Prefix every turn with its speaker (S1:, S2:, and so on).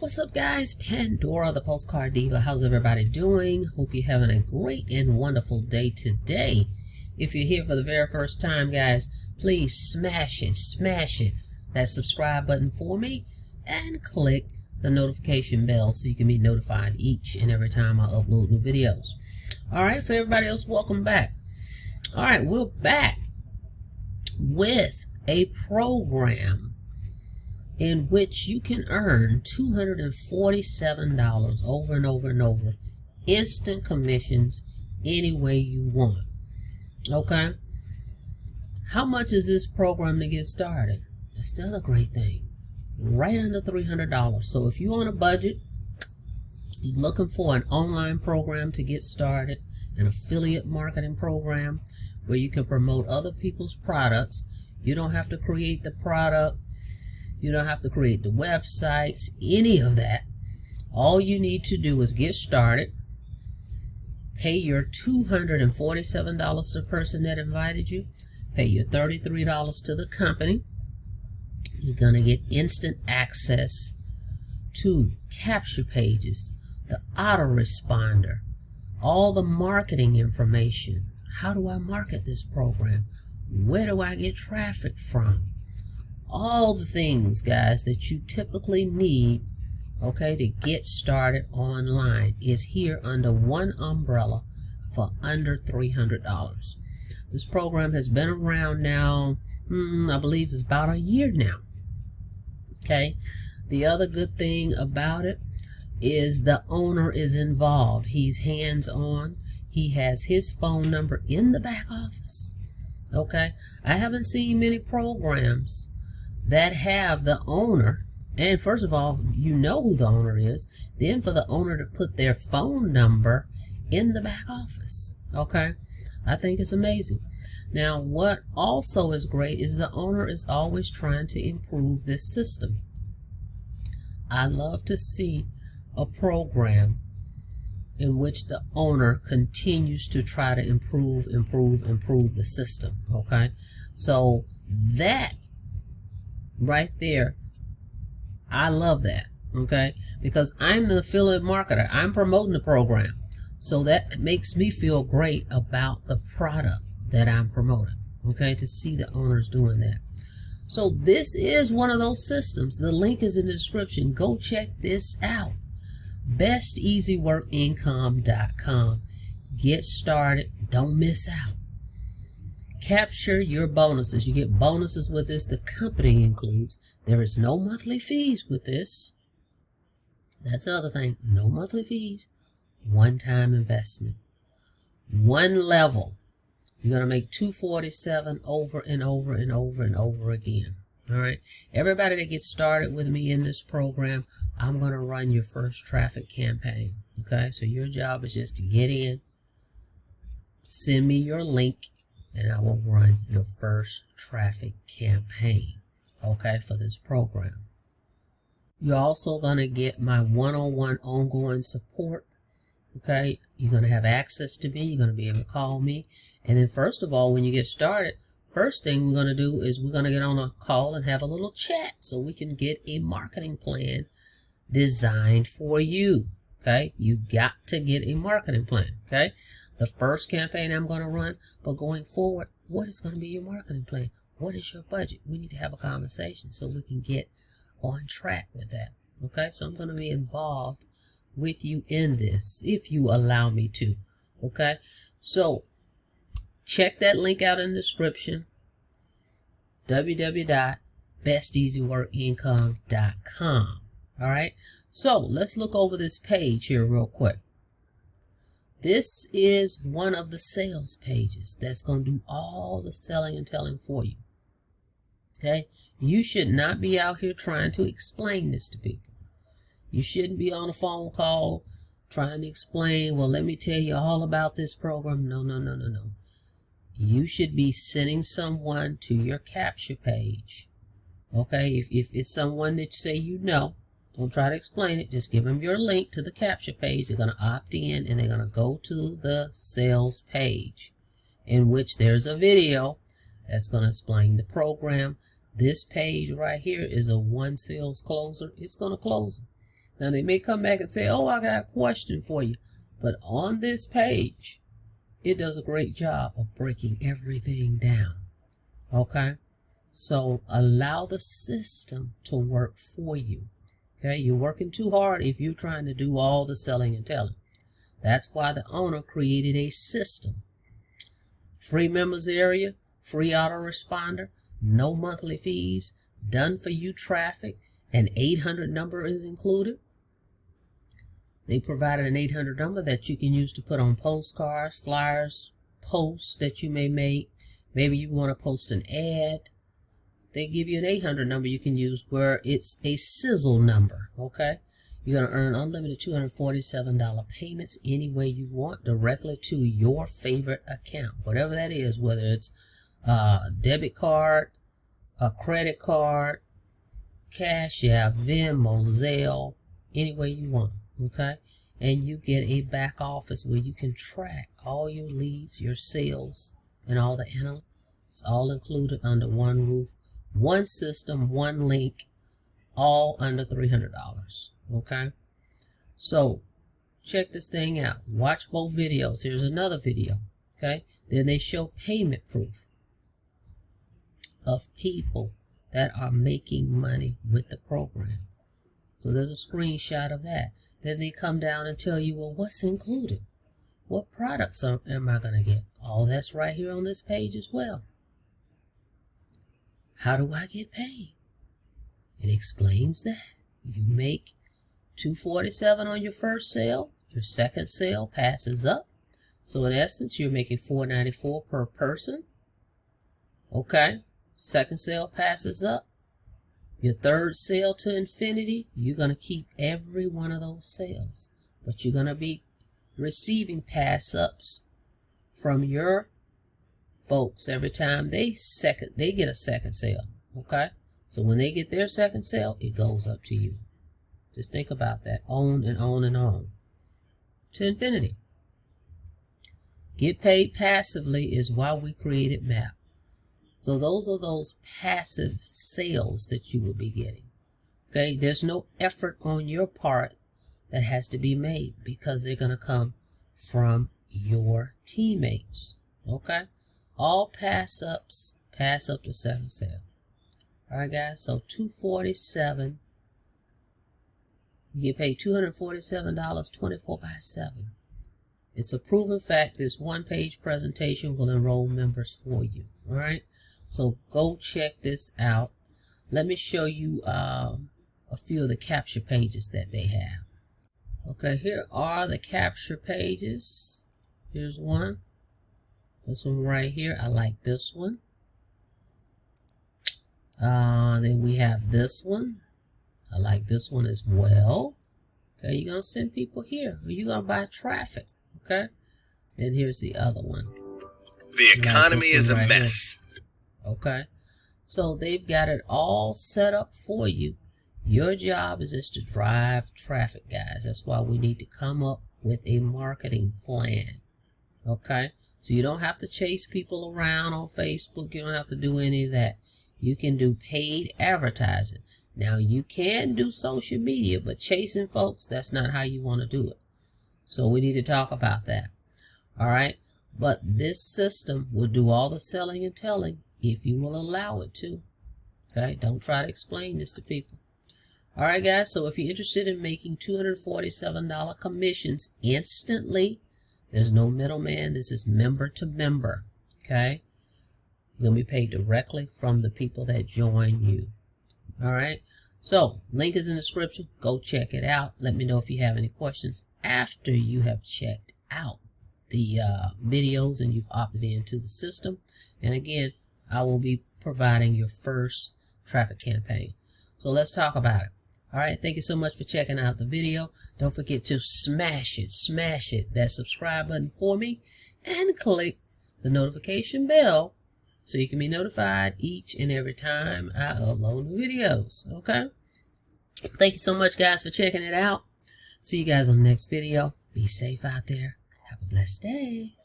S1: What's up, guys? Pandora, the Postcard Diva. How's everybody doing? Hope you're having a great and wonderful day today. If you're here for the very first time, guys, please smash it, that subscribe button for me, and click the notification bell so you can be notified each and every time I upload new videos. All right, for everybody else, welcome back. All right, we're back with a program in which you can earn $247 over and over and over, instant commissions any way you want. Okay, how much is this program to get started? That's the other great thing, right under $300. So if you're on a budget, you're looking for an online program to get started, an affiliate marketing program where you can promote other people's products. You don't have to create the product, you don't have to create the websites, any of that. All you need to do is get started, pay your $247 to the person that invited you, pay your $33 to the company. You're going to get instant access to capture pages, the autoresponder, all the marketing information. How do I market this program? Where do I get traffic from? All the things, guys, that you typically need, okay, to get started online is here under one umbrella for under $300. This program has been around now, I believe it's about a year now. Okay, the other good thing about it is the owner is involved. He's hands-on. He has his phone number in the back office. Okay, I haven't seen many programs that have the owner, and first of all, you know who the owner is, then for the owner to put their phone number in the back office. Okay, I think it's amazing. Now, what also is great is the owner is always trying to improve this system. I love to see a program in which the owner continues to try to improve the system. Okay, so that right there, I love that. Okay, because I'm an affiliate marketer, I'm promoting the program, so that makes me feel great about the product that I'm promoting. Okay, to see the owners doing that. So this is one of those systems. The link is in the description. Go check this out. 𝐓𝐞𝐚𝐦.com. Get started. Don't miss out. Capture your bonuses. You get bonuses with this. The company includes. There is no monthly fees with this. That's the other thing. No monthly fees. One-time investment. One level. You're going to make $247 over and over and over and over again. All right. Everybody that gets started with me in this program, I'm going to run your first traffic campaign. Okay. So your job is just to get in, send me your link, and I will run your first traffic campaign. Okay. For this program. You're also going to get my one-on-one ongoing support. Okay, you're going to have access to me. You're going to be able to call me. And then first of all, when you get started, first thing we're going to do is we're going to get on a call and have a little chat so we can get a marketing plan designed for you. Okay, you got to get a marketing plan. Okay, the first campaign I'm going to run, but going forward, what is going to be your marketing plan? What is your budget? We need to have a conversation so we can get on track with that. Okay, so I'm going to be involved with you in this if you allow me to. Okay, so check that link out in the description, www.besteasyworkincome.com. all right, so let's look over this page here real quick. This is one of the sales pages that's going to do all the selling and telling for you. Okay, you should not be out here trying to explain this to people. You shouldn't be on a phone call trying to explain, well, let me tell you all about this program. No. You should be sending someone to your capture page. Okay, if it's someone that you say you know, don't try to explain it. Just give them your link to the capture page. They're going to opt in and they're going to go to the sales page, in which there's a video that's going to explain the program. This page right here is a one sales closer. It's going to close them. Now they may come back and say, oh, I got a question for you. But on this page, it does a great job of breaking everything down. Okay? So allow the system to work for you. Okay? You're working too hard if you're trying to do all the selling and telling. That's why the owner created a system. Free members area, free autoresponder, no monthly fees, done for you traffic, an 800 number is included. They provided an 800 number that you can use to put on postcards, flyers, posts that you may make. Maybe you want to post an ad. They give you an 800 number you can use where it's a sizzle number, okay? You're going to earn unlimited $247 payments any way you want directly to your favorite account, whatever that is, whether it's a debit card, a credit card, Cash App, Venmo, Zelle, any way you want, okay? And you get a back office where you can track all your leads, your sales, and all the analytics. It's all included under one roof, one system, one link, all under $300. Okay, so check this thing out. Watch both videos. Here's another video. Okay, then they show payment proof of people that are making money with the program. So there's a screenshot of that. Then they come down and tell you, well, what's included? What products am I going to get? All that's right here on this page as well. How do I get paid? It explains that. You make $247 on your first sale. Your second sale passes up. So in essence, you're making $494 per person. Okay. Second sale passes up. Your third sale to infinity, you're going to keep every one of those sales. But you're going to be receiving pass-ups from your folks every time they get a second sale. Okay. So when they get their second sale, it goes up to you. Just think about that. On and on and on. To infinity. Get paid passively is why we created M.A.P. So those are those passive sales that you will be getting. Okay, there's no effort on your part that has to be made because they're going to come from your teammates. Okay, all pass-ups pass up to second sale. All right, guys, so $247. You get paid $247, 24/7. It's a proven fact. This one-page presentation will enroll members for you. All right, so go check this out. Let me show you a few of the capture pages that they have. Okay, here are the capture pages. Here's one. This one right here. I like this one. Then we have this one. I like this one as well. Okay, you're going to send people here. Or you're going to buy traffic. Okay. Then here's the other one.
S2: The economy is a mess.
S1: Okay. So they've got it all set up for you. Your job is just to drive traffic, guys. That's why we need to come up with a marketing plan. Okay. So you don't have to chase people around on Facebook. You don't have to do any of that. You can do paid advertising. Now, you can do social media, but chasing folks, that's not how you want to do it. So we need to talk about that. All right. But this system will do all the selling and telling if you will allow it to. Okay. Don't try to explain this to people. All right, guys. So if you're interested in making $247 commissions instantly, there's no middleman. This is member to member. Okay. You're going to be paid directly from the people that join you. All right. So link is in the description. Go check it out. Let me know if you have any questions after you have checked out the videos and you've opted into the system. And again, I will be providing your first traffic campaign. So let's talk about it. All right. Thank you so much for checking out the video. Don't forget to smash that subscribe button for me and click the notification bell so you can be notified each and every time I upload new videos. Okay. Thank you so much, guys, for checking it out. See you guys on the next video. Be safe out there. Have a blessed day.